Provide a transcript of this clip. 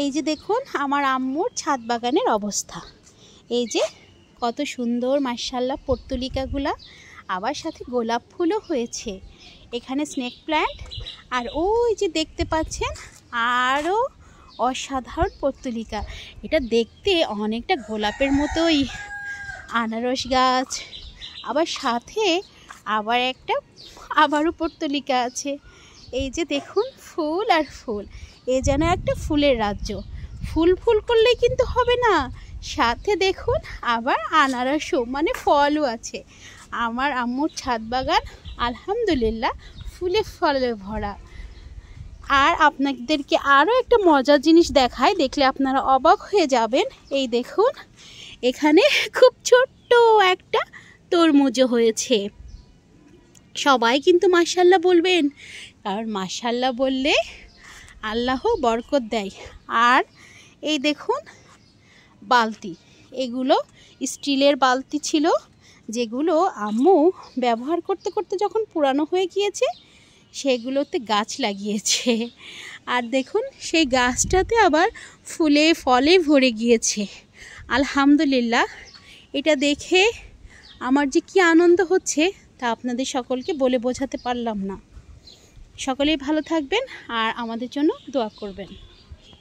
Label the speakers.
Speaker 1: এই যে দেখুন আমার আম্মুর ছাদ বাগানের অবস্থা। এই যে কত সুন্দর মাশাআল্লাহ পর্তুলিকাগুলা, আবার সাথে গোলাপ ফুলও হয়েছে। এখানে স্নেক প্ল্যান্ট, আর ওই যে দেখতে পাচ্ছেন আরও অসাধারণ পর্তুলিকা। এটা দেখতে অনেকটা গোলাপের মতোই। আনারস গাছ, আবার সাথে আবারও পর্তুলিকা আছে। এই যে দেখুন ফুল আর ফুল, এ যেন একটা ফুলের রাজ্য। ফুল ফুল করলেই কিন্তু হবে না, সাথে দেখুন আবার আনারসও মানে ফলও আছে। আমার আম্মুর ছাদ বাগান আলহামদুলিল্লাহ ফুলে ফলে ভরা। আর আপনাদেরকে আরও একটা মজার জিনিস দেখায়, দেখলে আপনারা অবাক হয়ে যাবেন। এই দেখুন এখানে খুব ছোট্ট একটা তরমুজও হয়েছে। সবাই কিন্তু মাশাআল্লাহ বলবেন, কারণ মাশাআল্লাহ বললে আল্লাহ বরকত দেয়। আর এই দেখুন বালতি, এগুলো স্টিলের বালতি ছিল, যেগুলো আম্মু ব্যবহার করতে করতে যখন পুরানো হয়ে গিয়েছে সেগুলোতে গাছ লাগিয়েছে। আর দেখুন সেই গাছটাতে আবার ফুলে ফলে ভরে গিয়েছে। আলহামদুলিল্লাহ, এটা দেখে আমার যে কি আনন্দ হচ্ছে তা আপনাদের সকলকে বলে বোঝাতে পারলাম না। সকলেই ভালো থাকবেন আর আমাদের জন্য দোয়া করবেন।